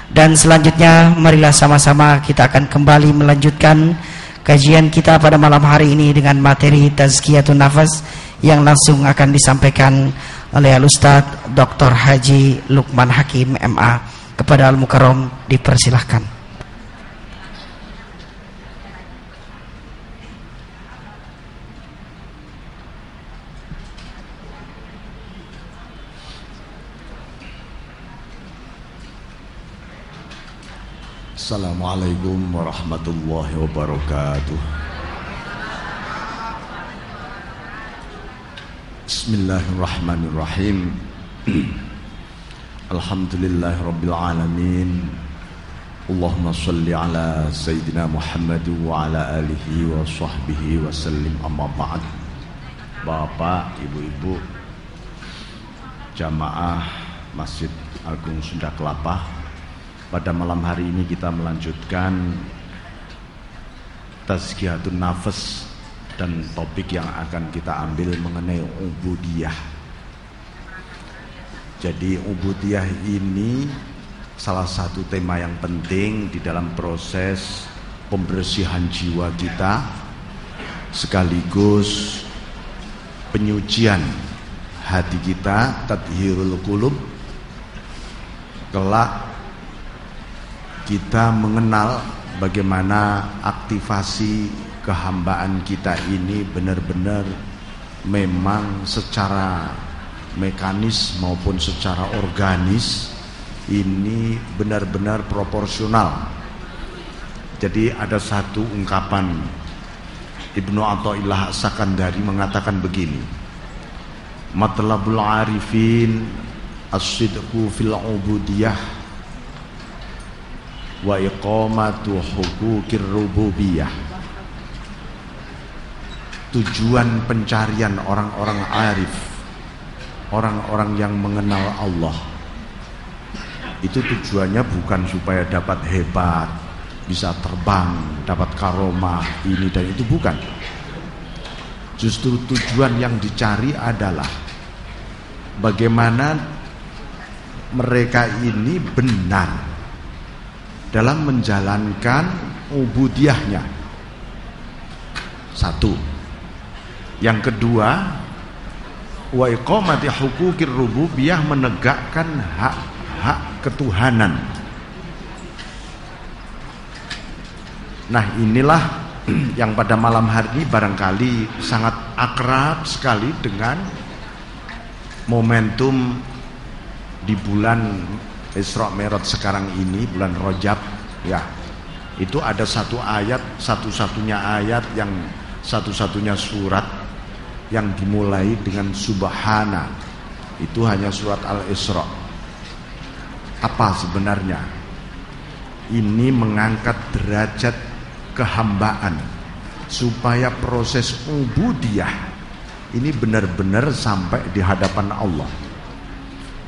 Dan selanjutnya marilah sama-sama kita akan kembali melanjutkan kajian kita pada malam hari ini dengan materi Tazkiyatun Nafas yang langsung akan disampaikan oleh Al-Ustaz Dr. Haji Lukman Hakim MA. Kepada Al-Mukarram dipersilahkan. Assalamualaikum warahmatullahi wabarakatuh. Bismillahirrahmanirrahim. Alhamdulillahirabbil alamin. Allahumma shalli ala sayyidina Muhammad wa ala alihi wa sahbihi wa sallim, amma ba'd. Bapak, ibu-ibu, jamaah Masjid Agung Sunda Kelapa, pada malam hari ini kita melanjutkan Tazkiyatun Nafas dan topik yang akan kita ambil mengenai ubudiyah. Jadi ubudiyah ini salah satu tema yang penting di dalam proses pembersihan jiwa kita, sekaligus penyucian hati kita, tathhirul qulub. Kelak kita mengenal bagaimana aktivasi kehambaan kita ini benar-benar memang secara mekanis maupun secara organis ini benar-benar proporsional. Jadi ada satu ungkapan Ibnu Athaillah As-Sakandari mengatakan begini: matlabul arifin as-sidqu fil ubudiyah wa iqamatu huquqir rububiyah. Tujuan pencarian orang-orang arif, orang-orang yang mengenal Allah, itu tujuannya bukan supaya dapat hebat, bisa terbang, dapat karomah, ini dan itu, bukan. Justru tujuan yang dicari adalah bagaimana mereka ini benar dalam menjalankan ubudiyahnya. Satu. Yang kedua, wa iqamati huquqir rububiyah, menegakkan hak-hak ketuhanan. Nah, inilah yang pada malam hari ini barangkali sangat akrab sekali dengan momentum di bulan Isra Mi'raj sekarang ini, bulan Rajab ya. Itu ada satu ayat, satu-satunya ayat yang satu-satunya surat yang dimulai dengan subhana. Itu hanya surat Al-Isra. Apa sebenarnya? Ini mengangkat derajat kehambaan supaya proses ubudiyah ini benar-benar sampai di hadapan Allah.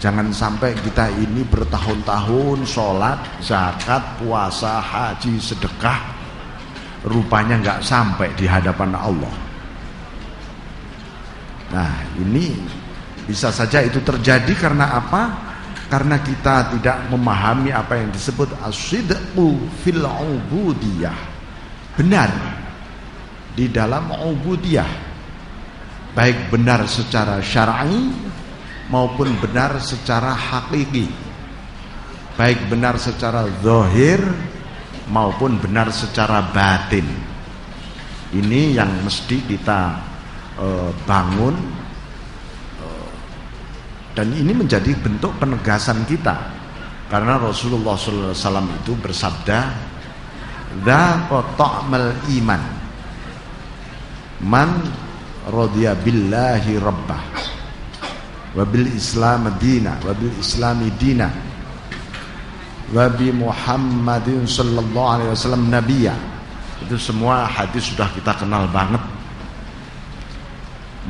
Jangan sampai kita ini bertahun-tahun sholat, zakat, puasa, haji, sedekah, rupanya nggak sampai di hadapan Allah. Nah, ini bisa saja itu terjadi karena apa? Karena kita tidak memahami apa yang disebut as-sidqu fil ubudiyah. Benar di dalam ubudiyah, baik benar secara syar'i maupun benar secara hakiki, baik benar secara zahir maupun benar secara batin. Ini yang mesti kita bangun, dan ini menjadi bentuk penegasan kita, karena Rasulullah SAW itu bersabda, "Dzaqa ta'mal iman man radiya billahi rabbah wabil islam dina wabil islami dina wabi Muhammadin sallallahu alaihi wasallam nabiyya." Itu semua hadis sudah kita kenal banget.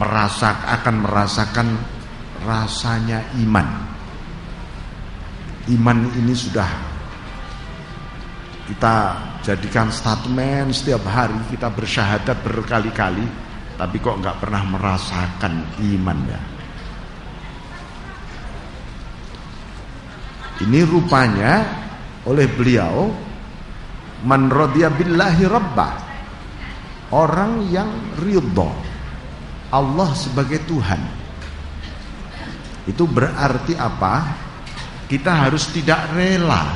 Akan merasakan rasanya iman. Iman ini sudah kita jadikan statement setiap hari, kita bersyahadat berkali-kali, tapi kok nggak pernah merasakan iman ya. Ini rupanya oleh beliau, man radiya billahi rabbah, orang yang ridha Allah sebagai Tuhan. Itu berarti apa? Kita harus tidak rela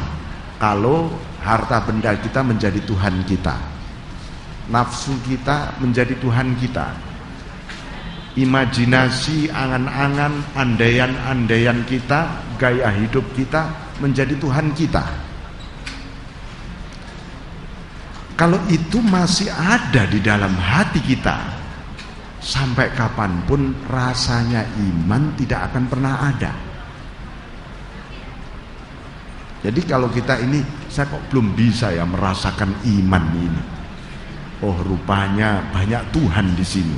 kalau harta benda kita menjadi Tuhan kita, nafsu kita menjadi Tuhan kita, imajinasi, angan-angan, andaian-andaian kita, gaya hidup kita menjadi Tuhan kita. Kalau itu masih ada di dalam hati kita, sampai kapanpun rasanya iman tidak akan pernah ada. Jadi kalau kita ini, saya kok belum bisa ya merasakan iman ini. Oh, rupanya banyak Tuhan di sini.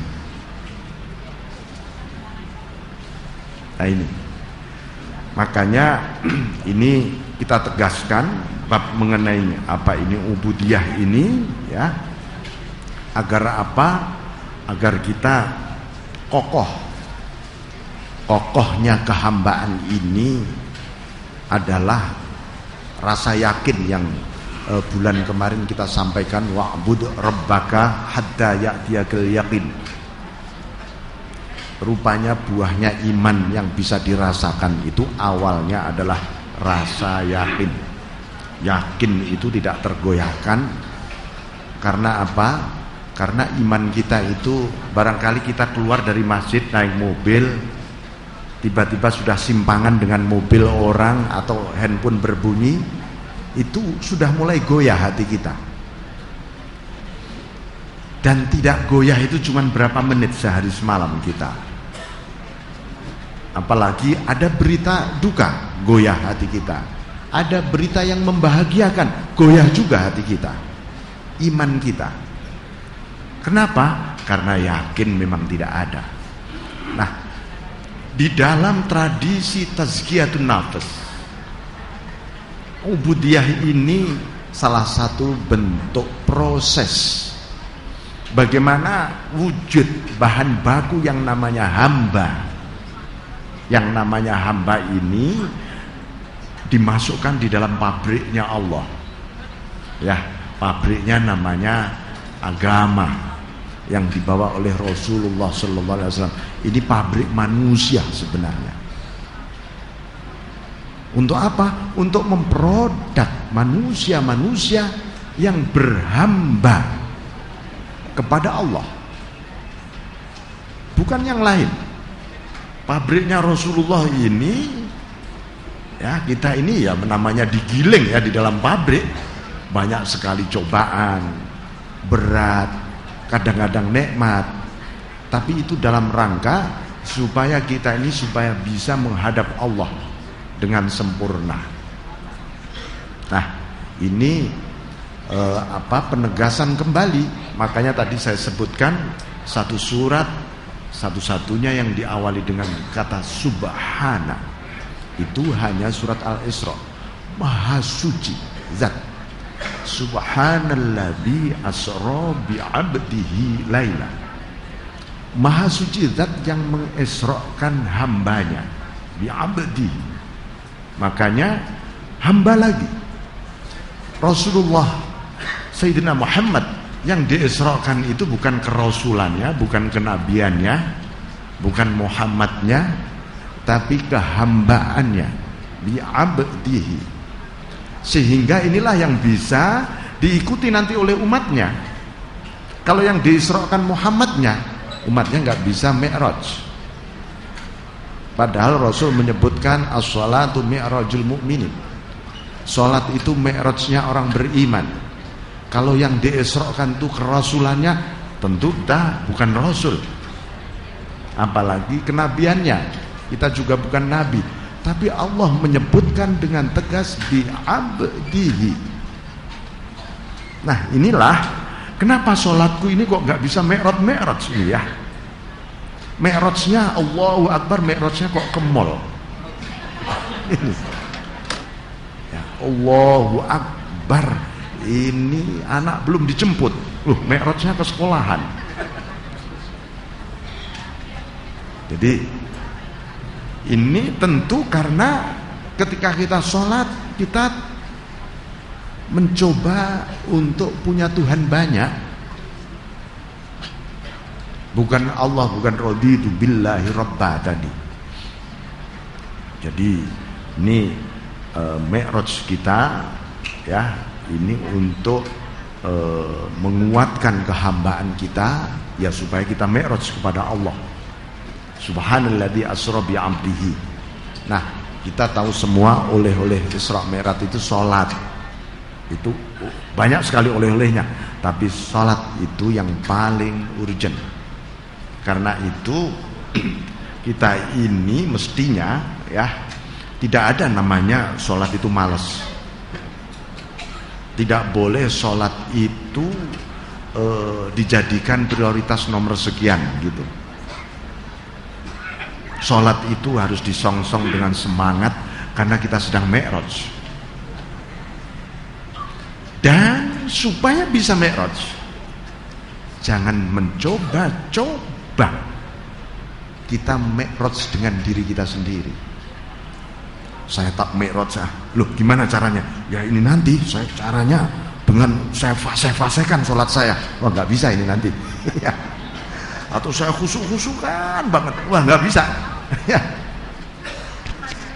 Nah ini, makanya ini kita tegaskan bab mengenai apa ini ubudiyah ini, ya, agar apa? Agar kita kokohnya kehambaan ini adalah rasa yakin yang bulan kemarin kita sampaikan, wa'bud rabbaka hatta ya'tiyakal yaqin. Rupanya buahnya iman yang bisa dirasakan itu awalnya adalah rasa yakin. Yakin itu tidak tergoyahkan. Karena apa? Karena iman kita itu, barangkali kita keluar dari masjid naik mobil, tiba-tiba sudah simpangan dengan mobil orang atau handphone berbunyi, itu sudah mulai goyah hati kita. Dan tidak goyah itu cuma berapa menit sehari semalam kita. Apalagi ada berita duka, goyah hati kita. Ada berita yang membahagiakan, goyah juga hati kita, iman kita. Kenapa? Karena yakin memang tidak ada. Nah, di dalam tradisi tazkiyatun nafas, ubudiyah ini salah satu bentuk proses bagaimana wujud bahan baku yang namanya hamba. Yang namanya hamba ini dimasukkan di dalam pabriknya Allah. Ya, pabriknya namanya agama yang dibawa oleh Rasulullah SAW. Ini pabrik manusia sebenarnya. Untuk apa? Untuk memproduk manusia-manusia yang berhamba kepada Allah, bukan yang lain. Pabriknya Rasulullah ini, ya, kita ini ya namanya digiling ya di dalam pabrik. Banyak sekali cobaan, berat, kadang-kadang nikmat, tapi itu dalam rangka supaya kita ini supaya bisa menghadap Allah dengan sempurna. Nah, ini penegasan kembali. Makanya tadi saya sebutkan satu surat satu-satunya yang diawali dengan kata subhana, itu hanya surat Al-Isra. Maha suci zat, subhanalladzi asra bi'abdihi laila. Maha suci zat yang mengisrakan hambanya, bi'abdihi. Makanya hamba lagi. Rasulullah Sayyidina Muhammad yang diisrakan itu bukan kerasulannya, bukan kenabiannya, bukan Muhammadnya, tapi kehambaannya, bi'abdihi. Sehingga inilah yang bisa diikuti nanti oleh umatnya. Kalau yang diisrakan Muhammadnya, umatnya nggak bisa mi'raj. Padahal Rasul menyebutkan as-salatu mi'rajul mu'minin. Salat itu mi'rajnya orang beriman. Kalau yang diisrakan itu kerasulannya, tentu bukan rasul. Apalagi kenabiannya, kita juga bukan nabi. Tapi Allah menyebutkan dengan tegas bi'abdihi. Nah, inilah kenapa sholatku ini kok gak bisa mi'raj ini ya. Mi'rajnya Allahu Akbar, mi'rajnya kok ke mall. Ini ya, Allahu Akbar, ini anak belum dijemput, loh mi'rajnya ke sekolahan. Jadi ini tentu karena ketika kita sholat, kita mencoba untuk punya Tuhan banyak. Bukan Allah, bukan raditu billahi rabba tadi. Jadi ini mi'raj kita ya, ini untuk menguatkan kehambaan kita ya, supaya kita mi'raj kepada Allah. Subhanalladzi asra bi 'abdihi. Nah, kita tahu semua oleh-oleh Isra Mi'raj itu salat. Itu banyak sekali oleh-olehnya, tapi salat itu yang paling urgent. Karena itu kita ini mestinya ya, tidak ada namanya sholat itu malas. Tidak boleh sholat itu dijadikan prioritas nomor sekian gitu. Sholat itu harus disongsong dengan semangat karena kita sedang mi'raj. Dan supaya bisa mi'raj, jangan mencoba-coba kita mi'raj dengan diri kita sendiri. Saya tak mi'raj, loh gimana caranya? Ya ini nanti saya caranya dengan saya fase-fasekan sholat saya. Wah nggak bisa ini nanti. Atau saya khusuk-khusukan banget. Wah nggak bisa.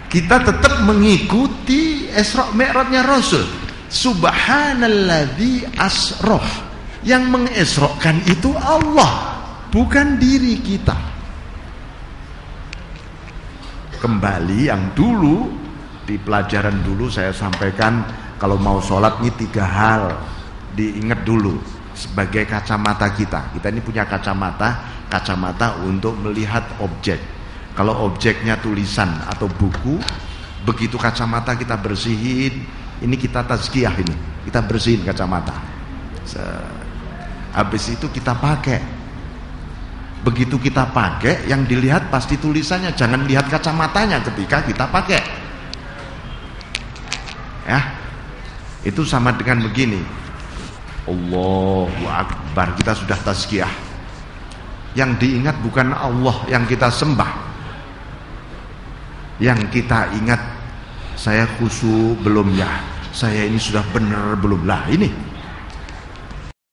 Kita tetap mengikuti Isra Mi'rajnya Rasul. Subhanalladzi asroh. Yang mengisrokan itu Allah, bukan diri kita. Kembali yang dulu di pelajaran dulu saya sampaikan, kalau mau sholat ini 3 hal diingat dulu sebagai kacamata kita. Kita ini punya kacamata untuk melihat objek. Kalau objeknya tulisan atau buku, begitu kacamata kita bersihin, ini kita tazkiyah, ini kita bersihin kacamata. Habis itu kita pakai. Begitu kita pakai, yang dilihat pasti tulisannya, jangan lihat kacamatanya ketika kita pakai. Ya, itu sama dengan begini. Allahu Akbar, kita sudah tazkiyah. Yang diingat bukan Allah yang kita sembah. Yang kita ingat, saya khusyuk belum ya? Saya ini sudah benar belum? Lah ini